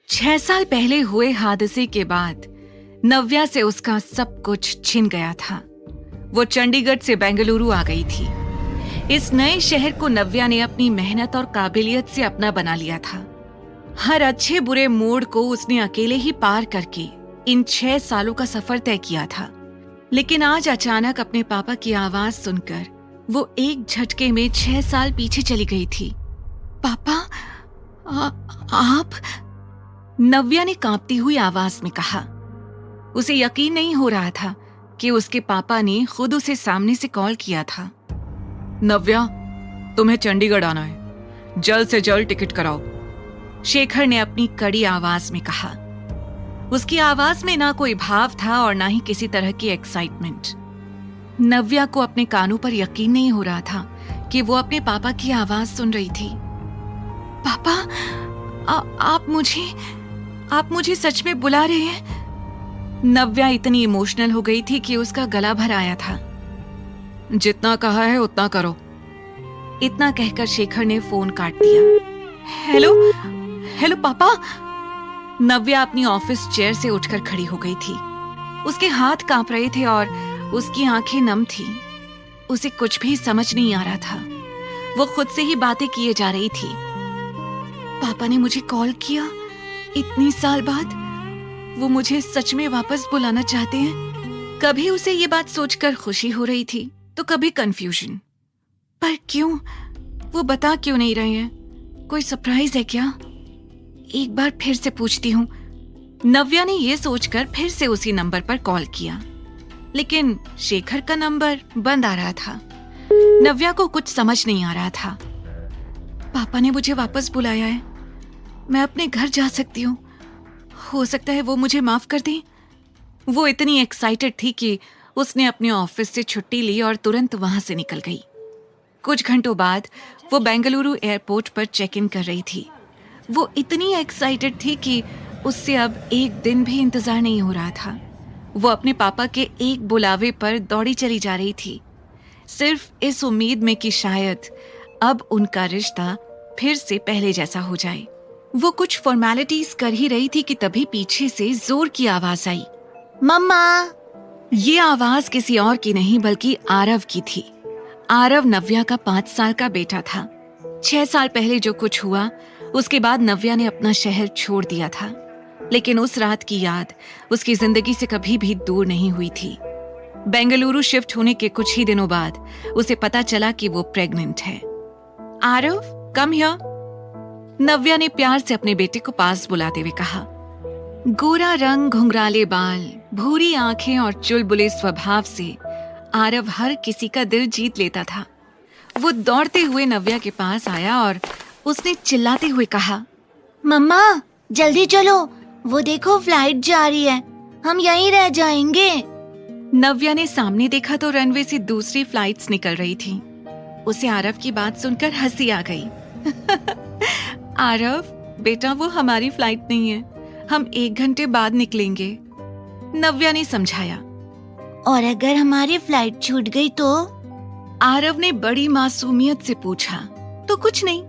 6 साल पहले हुए हादसे के बाद नव्या से उसका सब कुछ छिन गया था। वो चंडीगढ़ से बेंगलुरु आ गई थी। इस नए शहर को नव्या ने अपनी मेहनत और काबिलियत से अपना बना लिया था। हर अच्छे बुरे मोड़ को उसने अकेले ही पार करके इन 6 सालों का सफर तय किया था। लेकिन आज अचानक अपने पापा की आवाज सुनकर वो एक झटके में 6 साल पीछे चली गई थी। पापा, आप? नव्या ने कांपती हुई आवाज में कहा। उसे यकीन नहीं हो रहा था कि उसके पापा ने खुद उसे सामने से कॉल किया था। नव्या, तुम्हें चंडीगढ़ आना है, जल्द से जल्द टिकट कराओ, शेखर ने अपनी कड़ी आवाज में कहा। उसकी आवाज में ना कोई भाव था और ना ही किसी तरह की एक्साइटमेंट। नव्या को अपने कानों पर यकीन नहीं हो रहा था कि वो अपने पापा की आवाज सुन रही थी। पापा, आप मुझे सच में बुला रहे हैं? नव्या इतनी इमोशनल हो गई थी कि उसका गला भर आया था। जितना कहा है उतना करो, इतना कहकर शेखर ने फोन काट दिया। हेलो पापा। नव्या अपनी ऑफिस चेयर से उठकर खड़ी हो गई थी। उसके हाथ कांप रहे थे और उसकी आंखें नम थी। उसे कुछ भी समझ नहीं आ रहा था। वो खुद से ही बातें किए जा रही थी। पापा ने मुझे कॉल किया इतनी साल बाद। वो मुझे सच में वापस बुलाना चाहते हैं। कभी उसे ये बात सोचकर खुशी हो रही थी तो कभी कंफ्यूजन। पर क्यों? वो बता क्यों नहीं रहे हैं? कोई सरप्राइज है क्या? एक बार फिर से पूछती हूँ। नव्या ने ये सोचकर फिर से उसी नंबर पर कॉल किया, लेकिन शेखर का नंबर बंद आ रहा था। नव्या को कुछ समझ नहीं आ रहा था। पापा ने मुझे वापस बुलाया है, मैं अपने घर जा सकती हूँ। हो सकता है वो मुझे माफ कर दें। वो इतनी एक्साइटेड थी कि उसने अपने ऑफिस से छुट्टी ली और तुरंत वहां से निकल गई। कुछ घंटों बाद वो बेंगलुरु एयरपोर्ट पर चेक इन कर रही थी। वो इतनी एक्साइटेड थी कि उससे अब एक दिन भी इंतजार नहीं हो रहा था। वो अपने पापा के एक बुलावे पर दौड़ी चली जा रही थी, सिर्फ इस उम्मीद में कि शायद अब उनका रिश्ता फिर से पहले जैसा हो जाए। वो कुछ फॉर्मेलिटीज कर ही रही थी कि तभी पीछे से जोर की आवाज आई। मम्मा! ये आवाज किसी और की नहीं बल्कि आरव की थी। आरव नव्या का 5 साल का बेटा था। 6 साल पहले जो कुछ हुआ उसके बाद नव्या ने अपना शहर छोड़ दिया था, लेकिन उस रात की याद उसकी जिंदगी से कभी भी दूर नहीं हुई थी। बेंगलुरु शिफ्ट होने के कुछ ही दिनों बाद उसे पता चला कि वो प्रेग्नेंट है। आरव, कम हियर, नव्या ने प्यार से अपने बेटे को पास बुलाते हुए कहा। गोरा रंग, घुंघराले बाल, भूरी आंखें और चुलबुले स्वभाव से आरव हर किसी का दिल जीत लेता था। वो दौड़ते हुए नव्या के पास आया और उसने चिल्लाते हुए कहा, मम्मा जल्दी चलो, वो देखो फ्लाइट जा रही है, हम यहीं रह जाएंगे। नव्या ने सामने देखा तो रनवे से दूसरी फ्लाइट्स निकल रही थी। उसे आरव की बात सुनकर हंसी आ गई। आरव बेटा, वो हमारी फ्लाइट नहीं है, हम 1 घंटे बाद निकलेंगे, नव्या ने समझाया। और अगर हमारी फ्लाइट छूट गई तो? आरव ने बड़ी मासूमियत से पूछा। तो कुछ नहीं,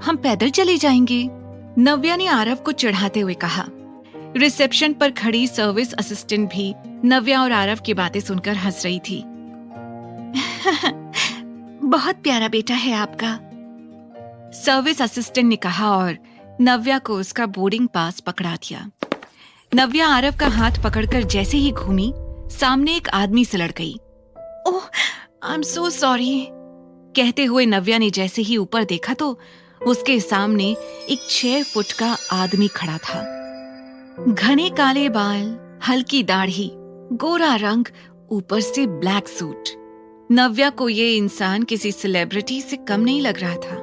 हम पैदल चले जाएंगे, नव्या ने आरव को चिढ़ाते हुए कहा। रिसेप्शन पर खड़ी सर्विस असिस्टेंट भी नव्या और आरव की बातें सुनकर हंस रही थी। बहुत प्यारा बेटा है आपका, सर्विस असिस्टेंट ने कहा और नव्या को उसका बोर्डिंग पास पकड़ा दिया। नव्या आरव का हाथ पकड़कर जैसे ही घूमी, सामने एक आदमी से लड़ गई। ओह, आई एम सो सॉरी, कहते हुए नव्या ने जैसे ही ऊपर देखा तो उसके सामने एक 6 फुट का आदमी खड़ा था। घने काले बाल, हल्की दाढ़ी, गोरा रंग, ऊपर से ब्लैक सूट। नव्या को ये इंसान किसी सेलिब्रिटी से कम नहीं लग रहा था,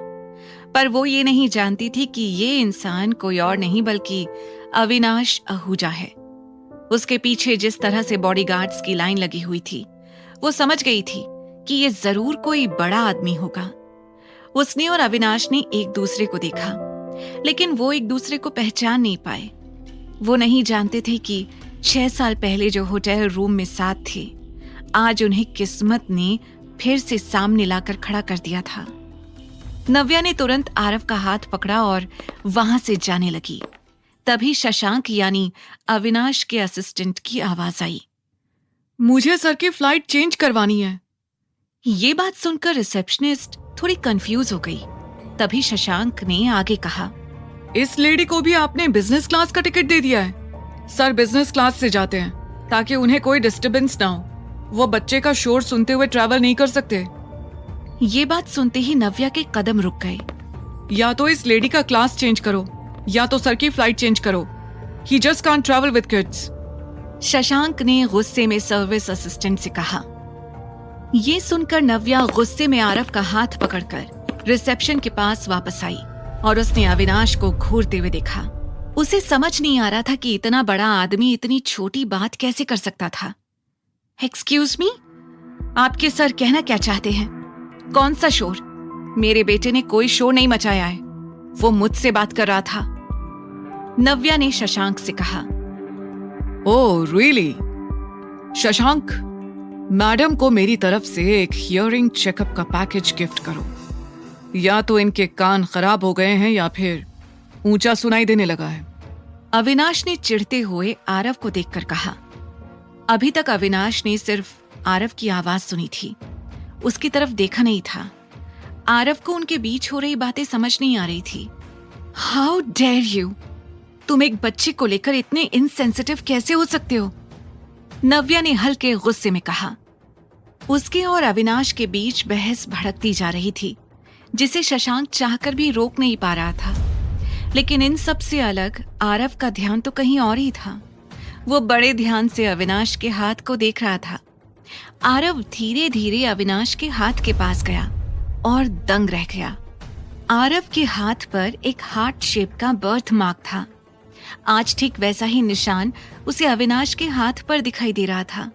पर वो ये नहीं जानती थी कि ये इंसान कोई और नहीं बल्कि अविनाश आहूजा है। उसके पीछे जिस तरह से बॉडीगार्ड्स की लाइन लगी हुई थी, वो समझ गई थी कि ये जरूर कोई बड़ा आदमी होगा। उसने और अविनाश ने एक दूसरे को देखा, लेकिन वो एक दूसरे को पहचान नहीं पाए। वो नहीं जानते थे कि 6 साल पहले जो होटल रूम में साथ थे, आज उन्हें किस्मत ने फिर से सामने लाकर खड़ा कर दिया था। नव्या ने तुरंत आरव का हाथ पकड़ा और वहां से जाने लगी। तभी शशांक यानी अविनाश के असिस्टेंट की आवाज आई, मुझे सर की फ्लाइट चेंज करवानी है। ये बात सुनकर रिसेप्शनिस्ट थोड़ी कंफ्यूज हो गई। तभी शशांक ने आगे कहा, इस लेडी को भी आपने बिजनेस क्लास का टिकट दे दिया है। सर बिजनेस क्लास से जाते हैं ताकि उन्हें कोई डिस्टरबेंस ना हो। वो बच्चे का शोर सुनते हुए ट्रैवल नहीं कर सकते। ये बात सुनते ही नव्या के कदम रुक गए। या तो इस लेडी का क्लास चेंज करो या तो सर की फ्लाइट चेंज करो। He just can't travel with kids. Shashank ने गुस्से में सर्विस असिस्टेंट से कहा। ये सुनकर नव्या गुस्से में आरव का हाथ पकड़कर रिसेप्शन के पास वापस आई और उसने अविनाश को घूरते हुए देखा। उसे समझ नहीं आ रहा था कि इतना बड़ा आदमी इतनी छोटी बात कैसे कर सकता था। एक्सक्यूज मी, आपके सर कहना क्या चाहते हैं? कौन सा शोर? मेरे बेटे ने कोई शोर नहीं मचाया है। वो मुझसे बात कर रहा था। नव्या ने शशांक से कहा। Oh really? शशांक, मैडम को मेरी तरफ से एक हियरिंग चेकअप का पैकेज गिफ्ट करो। या तो इनके कान खराब हो गए हैं या फिर ऊंचा सुनाई देने लगा है। अविनाश ने चिढ़ते हुए आरव को देखकर कहा। अभी तक अविनाश ने सिर्फ आरव की आवाज सुनी थी, उसकी तरफ देखा नहीं था। आरव को उनके बीच हो रही बातें समझ नहीं आ रही थी। How dare you! तुम एक बच्चे को लेकर इतने इनसेंसिटिव कैसे हो सकते हो? नव्या ने हल्के गुस्से में कहा। उसके और अविनाश के बीच बहस भड़कती जा रही थी, जिसे शशांक चाहकर भी रोक नहीं पा रहा था। लेकिन इन सब से अलग आरव का ध्यान तो कहीं और ही था। वो बड़े ध्यान से अविनाश के हाथ को देख रहा था। आरव धीरे धीरे अविनाश के हाथ के पास गया और दंग रह गया। आरव के हाथ पर एक हार्ट शेप का बर्थ मार्क था। आज ठीक वैसा ही निशान उसे अविनाश के हाथ पर दिखाई दे रहा था।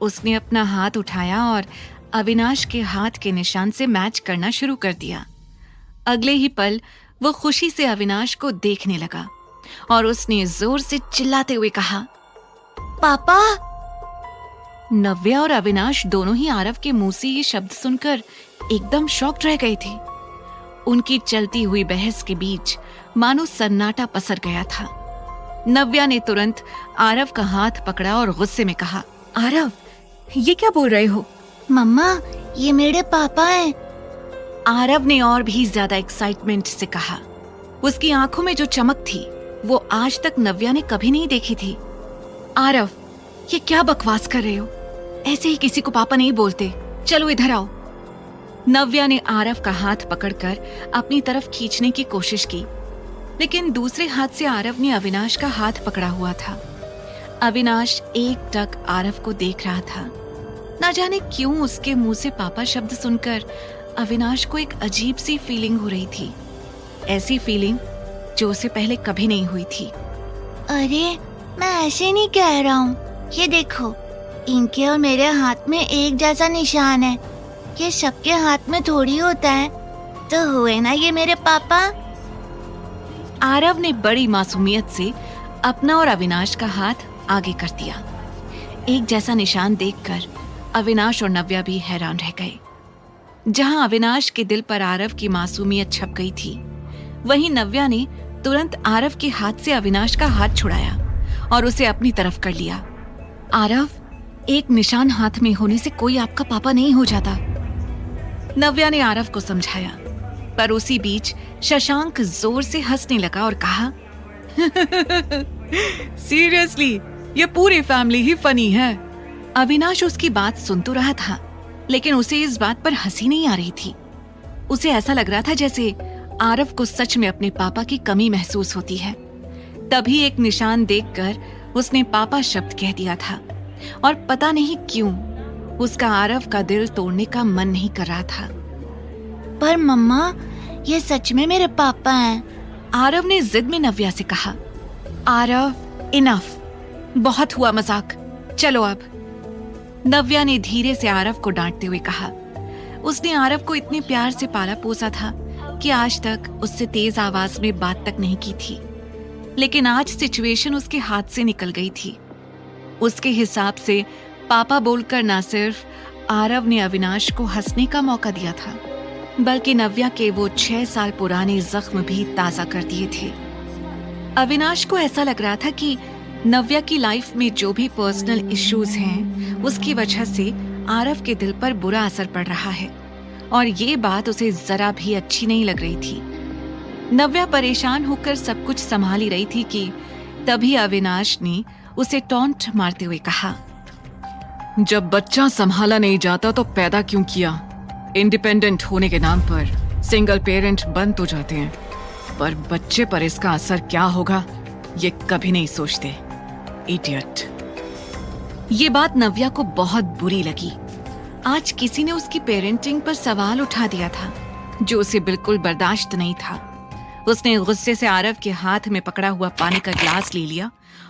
उसने अपना हाथ उठाया और अविनाश के हाथ के निशान से मैच करना शुरू कर दिया। अगले ही पल वो खुशी से अविनाश को देखने लगा और उसने जोर से चिल्लाते हुए कहा, पापा! नव्या और अविनाश दोनों ही आरव के मुंह से ये शब्द सुनकर एकदम शॉक्ड रह गए थे। उनकी चलती हुई बहस के बीच मानो सन्नाटा पसर गया था। नव्या ने तुरंत आरव का हाथ पकड़ा और गुस्से में कहा, आरव, ये क्या बोल रहे हो? मम्मा, ये मेरे पापा हैं। आरव ने और भी ज्यादा एक्साइटमेंट से कहा। उसकी आंखों में जो चमक थी वो आज तक नव्या ने कभी नहीं देखी थी। आरव, ये क्या बकवास कर रहे हो? ऐसे ही किसी को पापा नहीं बोलते। चलो इधर आओ। नव्या ने आरव का हाथ पकड़कर अपनी तरफ खींचने की कोशिश की, लेकिन दूसरे हाथ से आरव ने अविनाश का हाथ पकड़ा हुआ था। अविनाश एकटक आरव को देख रहा था। ना जाने क्यों उसके मुंह से पापा शब्द सुनकर अविनाश को एक अजीब सी फीलिंग हो रही थी। ऐसी फीलिंग जो उसे पहले कभी नहीं हुई थी। अरे, मैं ऐसे नहीं कह रहा हूँ। ये देखो, इनके और मेरे हाथ में एक जैसा निशान है। ये सबके हाथ में थोड़ी होता है। तो हुए ना ये मेरे पापा। आरव ने बड़ी मासूमियत से अपना और अविनाश का हाथ आगे कर दिया। एक जैसा निशान देखकर अविनाश और नव्या भी हैरान रह गए। जहां अविनाश के दिल पर आरव की मासूमियत छप गई थी, वहीं नव्या ने तुरंत आरव के हाथ से अविनाश का हाथ छुड़ाया और उसे अपनी तरफ कर लिया। आरव, एक निशान हाथ में होने से कोई आपका पापा नहीं हो जाता। नव्या ने आरव को समझाया, पर उसी बीच शशांक जोर से हंसने लगा और कहा, सीरियसली, ये पूरी फैमिली ही फनी है। अविनाश उसकी बात सुन तो रहा था, लेकिन उसे इस बात पर हंसी नहीं आ रही थी। उसे ऐसा लग रहा था जैसे आरव को सच में अपने पापा की कमी महसूस होती है। तभी एक निशान देखकर उसने पापा शब्द कह दिया था और पता नहीं क्यों उसका आरव का दिल तोड़ने का मन नहीं कर रहा था। पर मम्मा, ये सच में मेरे पापा हैं। आरव ने जिद में नव्या से कहा। आरव, इनफ, बहुत हुआ मजाक, चलो अब। नव्या ने धीरे से आरव को डांटते हुए कहा। उसने आरव को इतने प्यार से पाला पोसा था कि आज तक उससे तेज आवाज में बात तक नहीं की थी, लेकिन आज सिचुएशन उसके हाथ से निकल गई थी। उसके हिसाब से पापा बोलकर ना सिर्फ आरव ने अविनाश को हंसने का मौका दिया था, बल्कि नव्या के वो 6 साल पुराने जख्म भी ताजा कर दिए थे। अविनाश को ऐसा लग रहा था कि नव्या की लाइफ में जो भी पर्सनल इश्यूज हैं, उसकी वजह से आरव के दिल पर बुरा असर पड़ रहा है और ये बात उसे जरा भी अच्छी नहीं लग रही थी। नव्या परेशान होकर सब कुछ संभाल ही रही थी कि तभी अविनाश ने उसे टॉन्ट मारते हुए कहा, जब बच्चा संभाला नहीं जाता तो पैदा क्यों किया? इंडिपेंडेंट होने के नाम पर सिंगल पेरेंट बन तो जाते हैं, पर बच्चे पर इसका असर क्या होगा ये कभी नहीं सोचते। इडियट। ये बात नव्या को बहुत बुरी लगी। आज किसी ने उसकी पेरेंटिंग पर सवाल उठा दिया था जो उसे बिल्कुल बर्दाश्त नहीं था। उसने गुस्से से आरव के हाथ में पकड़ा हुआ पानी का ग्लास ले लिया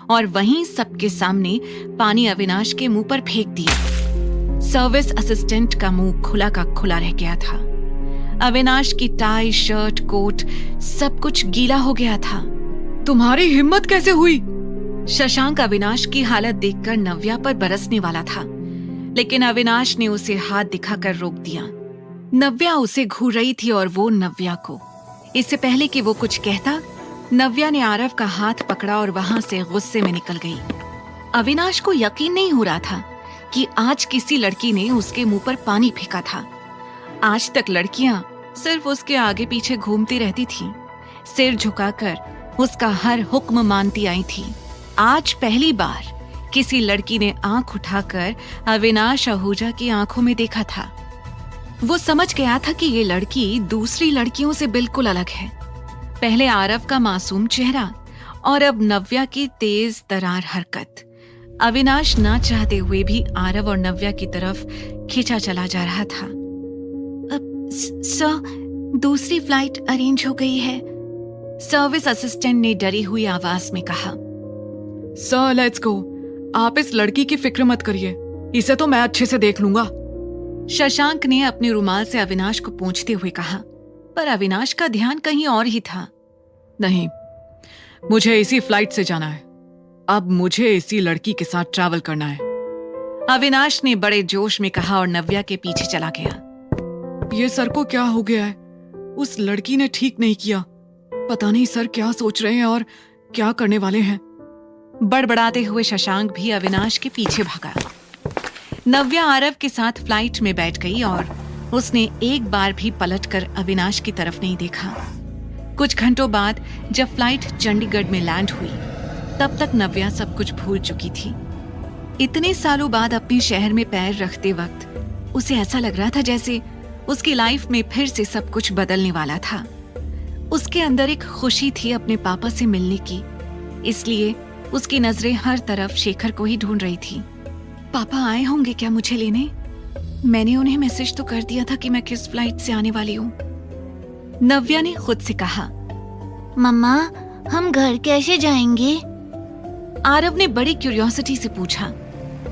और वहीं सबके सामने पानी अविनाश के मुंह पर फेंक दिया। सर्विस असिस्टेंट का मुंह खुला का खुला रह गया था। अविनाश की टाई, शर्ट, कोट सब कुछ गीला हो गया था। तुम्हारी हिम्मत कैसे हुई? शशांक अविनाश की हालत देखकर नव्या पर बरसने वाला था, लेकिन अविनाश ने उसे हाथ दिखाकर रोक दिया। नव्या उसे घूर रही थी और वो नव्या को। इससे पहले कि वो कुछ कहता, नव्या ने आरव का हाथ पकड़ा और वहां से गुस्से में निकल गई। अविनाश को यकीन नहीं हो रहा था कि आज किसी लड़की ने उसके मुंह पर पानी फेंका था। आज तक लड़कियां सिर्फ उसके आगे पीछे घूमती रहती थीं, सिर झुकाकर उसका हर हुक्म मानती आई थी। आज पहली बार किसी लड़की ने आंख उठाकर अविनाश आहूजा की आंखों में देखा था। वो समझ गया था कि ये लड़की दूसरी लड़कियों से बिल्कुल अलग है। पहले आरव का मासूम चेहरा और अब नव्या की तेज तरार हरकत। अविनाश ना चाहते हुए भी आरव और नव्या की तरफ खींचा चला जा रहा था। सर, दूसरी फ्लाइट अरेंज हो गई है, सर्विस असिस्टेंट ने डरी हुई आवाज में कहा। Sir, let's go. आप इस लड़की की फिक्र मत करिए, इसे तो मैं अच्छे से देख लूंगा। शशांक ने अपने रुमाल से अविनाश को पोंछते हुए कहा, पर अविनाश का ध्यान कहीं और ही था। नहीं, मुझे इसी फ्लाइट से जाना है। अब मुझे इसी लड़की के साथ ट्रैवल करना है, अविनाश ने बड़े जोश में कहा और नव्या के पीछे चला गया। ये सर को क्या हो गया है? उस लड़की ने ठीक नहीं किया। पता नहीं सर क्या सोच रहे हैं और क्या करने वाले हैं। बड़बड़ाते हुए शशांक भी अविनाश के पीछे भागा। नव्या आरव के साथ फ्लाइट में बैठ गई और उसने एक बार भी पलटकर अविनाश की तरफ नहीं देखा। कुछ घंटों बाद जब फ्लाइट चंडीगढ़ में लैंड हुई, तब तक नव्या सब कुछ भूल चुकी थी। इतने सालों बाद अपने शहर में पैर रखते वक्त उसे ऐसा लग रहा था जैसे उसकी लाइफ में फिर से सब कुछ बदलने वाला था। उसके अंदर एक खुशी थी अपने पापा से मिलने की, इसलिए उसकी नजरें हर तरफ शेखर को ही ढूंढ रही थी। पापा आए होंगे क्या मुझे लेने? मैंने उन्हें मैसेज तो कर दिया था कि मैं किस फ्लाइट से आने वाली हूँ। नव्या ने खुद से कहा। मम्मा, हम घर कैसे जाएंगे? आरव ने बड़ी क्यूरियोसिटी से पूछा।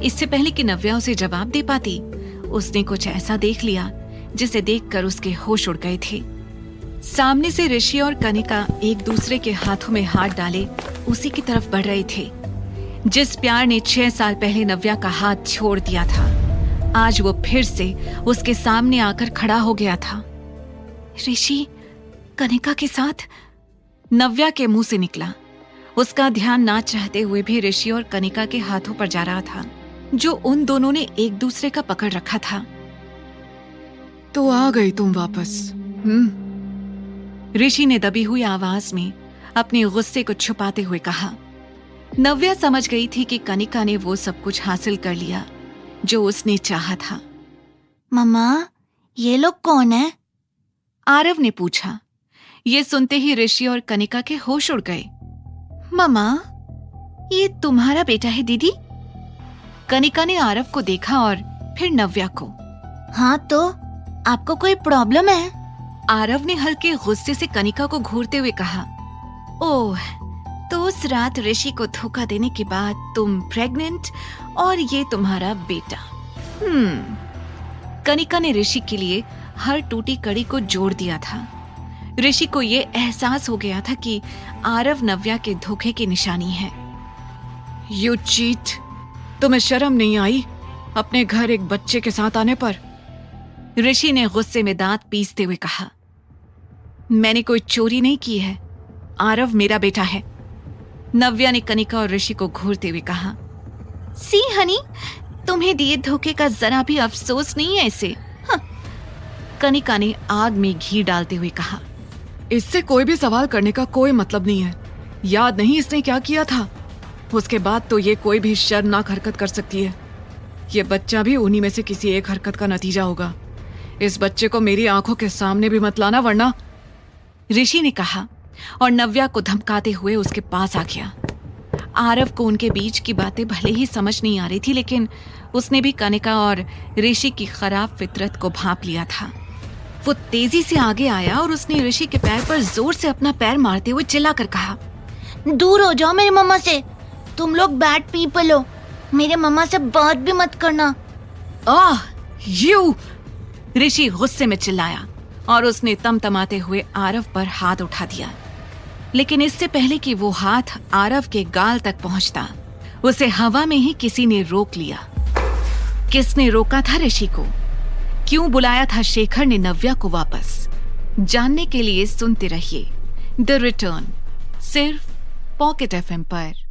इससे पहले कि नव्या उसे जवाब दे पाती, उसने कुछ ऐसा देख लिया जिसे देखकर उसके होश उड़ गए थे। सामने से ऋषि और कनिका एक दूसरे के हाथों में हाथ डाले उसी की तरफ बढ़ रहे थे। जिस प्यार ने 6 साल पहले नव्या का हाथ छोड़ दिया था, आज वो फिर से उसके सामने आकर खड़ा हो गया था। ऋषि कनिका के साथ? नव्या के मुंह से निकला। उसका ध्यान ना चाहते हुए भी ऋषि और कनिका के हाथों पर जा रहा था, जो उन दोनों ने एक दूसरे का पकड़ रखा था। तो आ गई तुम वापस? ऋषि ने दबी हुई आवाज में अपने गुस्से को छुपाते हुए कहा। नव्या समझ गई थी कि कनिका ने वो सब कुछ हासिल कर लिया जो उसने चाहा था। मम्मा, ये लोग कौन है? आरव ने पूछा। ये सुनते ही ऋषि और कनिका के होश उड़ गए। मम्मा, ये तुम्हारा बेटा है दीदी? कनिका ने आरव को देखा और फिर नव्या को। हाँ, तो आपको कोई प्रॉब्लम है? आरव ने हल्के गुस्से से कनिका को घूरते हुए कहा। ओह, तो उस रात ऋषि को धोखा देने के बाद तुम प्रेग्नेंट और ये तुम्हारा बेटा। कनिका ने ऋषि के लिए हर टूटी कड़ी को जोड़ दिया था। ऋषि को ये एहसास हो गया था कि आरव नव्या के धोखे की निशानी है। You cheat! तुम्हें शर्म नहीं आई अपने घर एक बच्चे के साथ आने पर? ऋषि ने गुस्से में दांत पीसते हुए कहा। मैंने कोई चोरी नहीं की है। आरव मेरा बेटा है। नव्या ने कनिका और ऋषि को घूरते हुए कहा, सी हनी, तुम्हें दिए धोखे का जरा भी अफसोस नहीं है इसे। हाँ। कनिका ने आग में घी डालते हुए कहा, इससे कोई भी सवाल करने का कोई मतलब नहीं है। याद नहीं इसने क्या किया था? उसके बाद तो ये कोई भी शर्मनाक हरकत कर सकती है। ये बच्चा भी उन्हीं में से किसी एक हरकत का नतीजा होगा। इस बच्चे को मेरी आंखों के सामने भी मत लाना, वरना। ऋषि ने कहा और नव्या को धमकाते हुए उसके पास आ गया। आरव को उनके बीच की बातें भले ही समझ नहीं आ रही थी, लेकिन उसने भी कनिका और ऋषि की खराब फितरत को भांप लिया था। वो तेजी से आगे आया और उसने ऋषि के पैर पर जोर से अपना पैर मारते हुए चिल्लाकर कहा, दूर हो जाओ मेरी मम्मा से। तुम लोग बैड पीपल हो। मेरे मम्मा से बात भी मत करना। आह, यू! ऋषि गुस्से में चिल्लाया और उसने तमतमाते हुए आरव पर हाथ उठा दिया। लेकिन इससे पहले कि वो हाथ आरव के गाल तक पहुंचता, उसे हवा में ही किसी ने रोक लिया। किसने रोका था ऋषि को? क्यों बुलाया था शेखर ने नव्या को वापस? जानने के लिए सुनते रहिए द रिटर्न, सिर्फ पॉकेट FM पर।